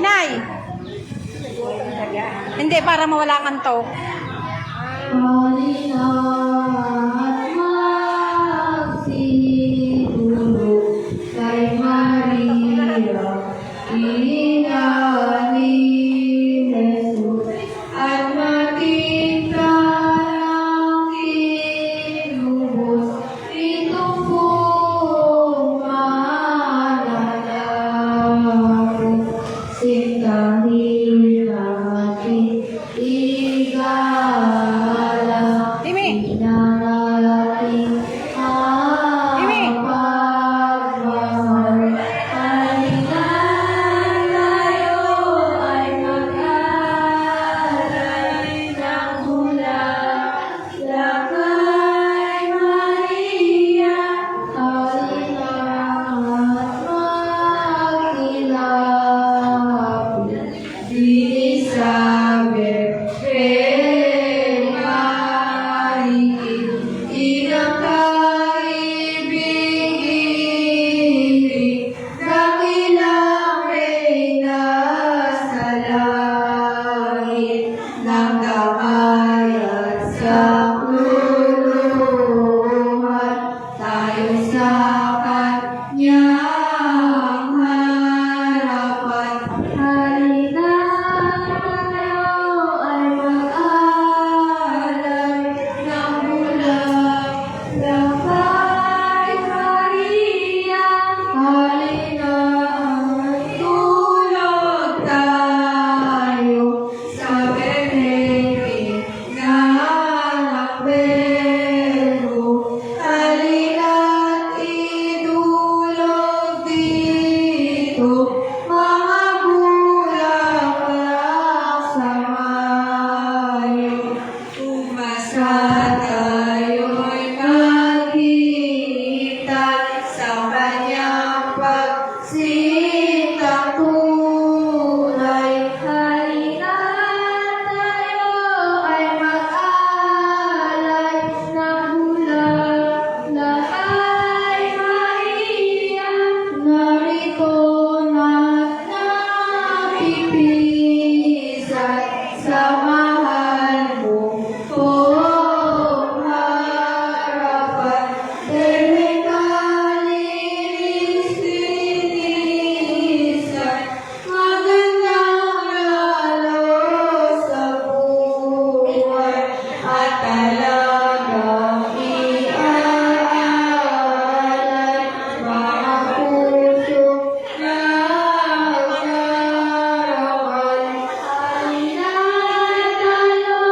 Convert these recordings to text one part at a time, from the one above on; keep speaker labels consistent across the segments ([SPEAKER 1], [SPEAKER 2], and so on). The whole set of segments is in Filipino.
[SPEAKER 1] Inay! Hindi, para mawala ang antok.
[SPEAKER 2] Halina't magsitulog kay Maria, ina ni Jesus, at makita ng kinubos itong pong mananalo. Sintahin natin igala,
[SPEAKER 1] Imi!
[SPEAKER 2] inarating pagmamahal. Halina't tayo ay mag-alay ng bulaklak kay Maria. Halina't magkilapit di Isabel kay Maria, inang kaibig-ibig, dakilang reyna sa langit, ng damay at sa kulungan, tayo sa kanyang harapan. Halina't tayo ay mag-alay ng bulaklak kay Maria. Halina't tulog tayo sa Belén ng lakbero. Halina't idulog dito mga bulaklak sa Mayo. Umasa tayo'y maghihintay sa kanyang pagsitang tunay. Halina't tayo ay mag-alay ng bulaklak kay Maria. Narito na't napipisat sa mahal mo pong harapan. Linisan, magandang lalo sa buhay, at talagang iaalay mga pusong nagsarapan. Halina't tayo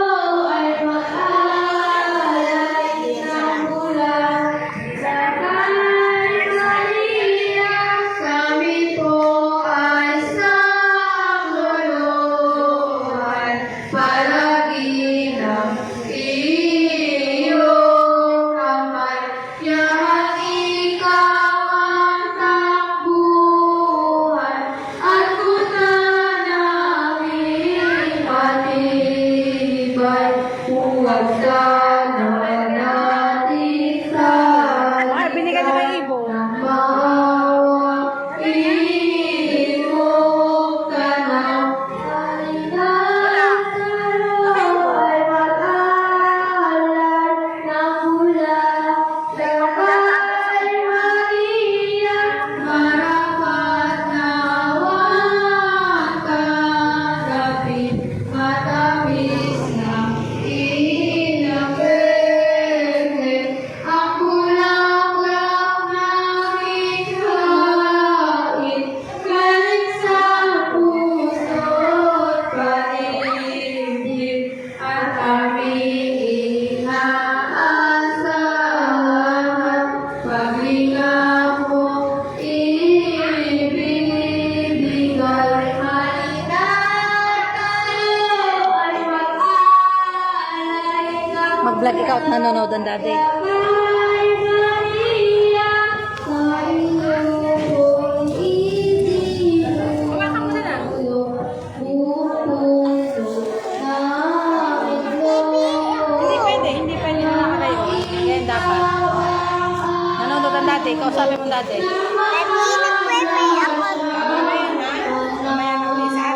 [SPEAKER 2] ay mag-alay ng bulaklak kay Maria. Kami po ay samuluhan, palagi ng iyong kamay. Yahan ikaw ang takbuhan, at kuta namin matibay. Huwag sana natin
[SPEAKER 1] Ay, binigay na kay Ibo.
[SPEAKER 2] ng bawang imong tanaw. Halina't tayo ay mag-alay ng bulaklak kay Maria. Marapat nawang tanggapin, matamis na inang Bethlehem, ang bulaklak ng ikhain, galing sa puso't paligid, at aming inaasahan. Paglingap mo ibibigay. Halina't tayo ay mag-alay ng
[SPEAKER 1] Mag-vlog ikaw at nanonood ang daddy.
[SPEAKER 2] kay Maria, sa iyong itinulong puso namin po.
[SPEAKER 1] Hindi pwede na nakalayo. Yan dapat. Nanonood ang daddy. Ikaw sabi mo dati.
[SPEAKER 2] Mamaya na,
[SPEAKER 1] Mamaya na. Mamaya na, Lisa.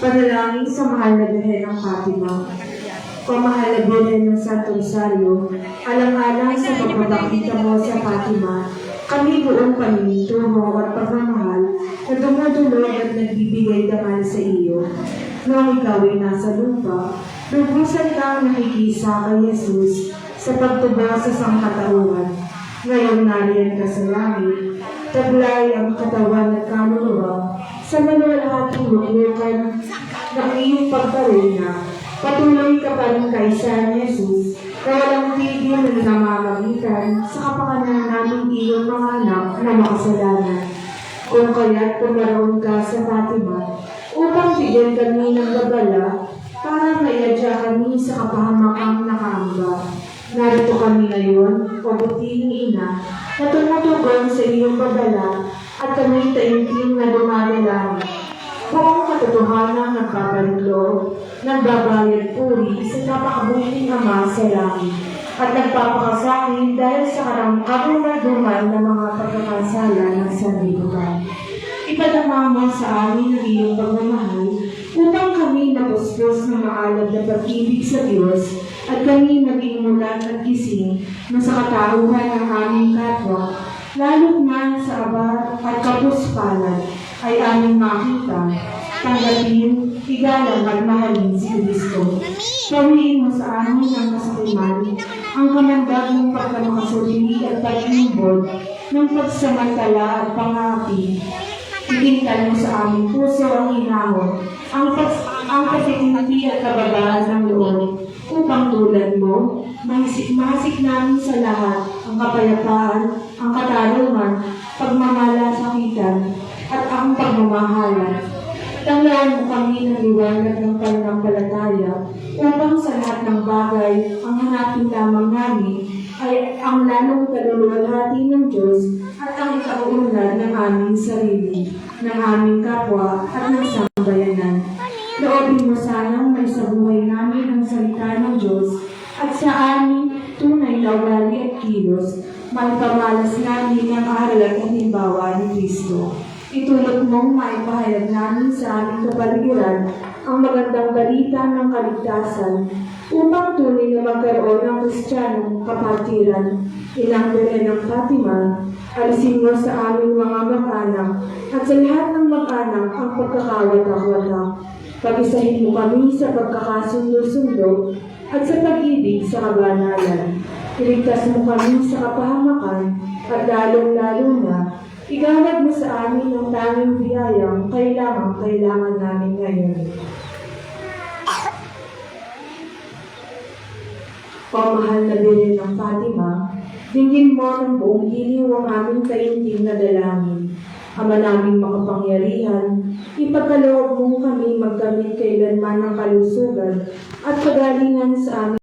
[SPEAKER 3] Panalangin sa mahal na Birhen ng Fatima. Pamahal na Birhen ng Santo Rosario, alang-alang sa pagbabakita mo sa Fatima, kami buong paninintungo at pagmamahal na dumudulog at nagbibigay damal sa iyo. Noong ikaw ay nasa lupa, lubusan ka ang nakikisa kay Jesus sa pagtubo sa sangkatauhan. Ngayon nariyan ka sa langit, taglay ang katawan at kaluluwa sa malalahating luklukan ng iyong pagkarina. Patuloy ka pa rin kay San Jesus na walang tigil na namamagitan sa kapakanan namin iyong mga anak na makasalanan. Kung kaya't pumaroon ka sa Fatima upang bigyan kami ng babala para maiadya kami sa kapahamakang nakaamba. Narito kami ngayon, o butihing ina, na tumutugon sa iyong babala at kami taimtim na dumadalangin. Buong katotohanan nagbabalog loob, nagbabayad puri sa napakabuting Ama sa langit, at nagpapakasakin dahil sa karumal-dumal na mga pagkakasala ng sanlibutan. Ipadama mo sa amin ang iyong pagmamahal upang kami napuspos ng maalab na pag-ibig sa Diyos at kami maging mulat at gising na sa katauhan ng aming kapwa, lalo't na sa aba at kapuspalad ay aming makita, tanggapin, igalang at mahalin si Kristo. Pawiin mo sa amin ang kasakiman, ang kamandag ng pagkamakasarili at pag-imbod ng pagsamantala at pangapi. Itintal mo sa aming puso ang hinahon, ang patikinti at kababaan ng loob, upang tulad mo, mahasik namin sa lahat ang kapayapaan, ang katarungan, pagmamalasakitan, at ang pagmamahalan. Tanglaan mo kami ng liwanag ng pananampalataya upang sa lahat ng bagay ang hanapin lamang namin ay ang lalong kaluluwalhati ng Diyos at ang ikauunlad ng aming sarili, ng aming kapwa at ng sambayanan. Loobin mo sanang may sa buhay namin ang salita ng Diyos at sa aming tunay na ugali at kilos, maipamalas namin ang aral at halimbawa ni Kristo. Itulot mong maipahayag namin sa aming kapaligiran ang magandang balita ng kaligtasan upang tunay na magkaroon ng Kristiyanong kapatiran. Inang Birhen ng Fatima, alisin mo sa aming mga mag-anak at sa lahat ng mag-anak ang pagkakawatak-watak. Pag-isahin mo kami sa pagkakasundo-sundo at sa pag-ibig sa kabanalan. Iligtas mo kami sa kapahamakan at lalong-lalo na igawad mo sa amin ang tanging biyayang kailangan namin ngayon. Pamahal na Birhen ng Fatima, dinggin mo ng buong hiliw ang aming taimtim na dalangin. Ama naming makapangyarihan, ipagkaloob mo kami magkamit kailanman ng kalusugan at kagalingan sa aming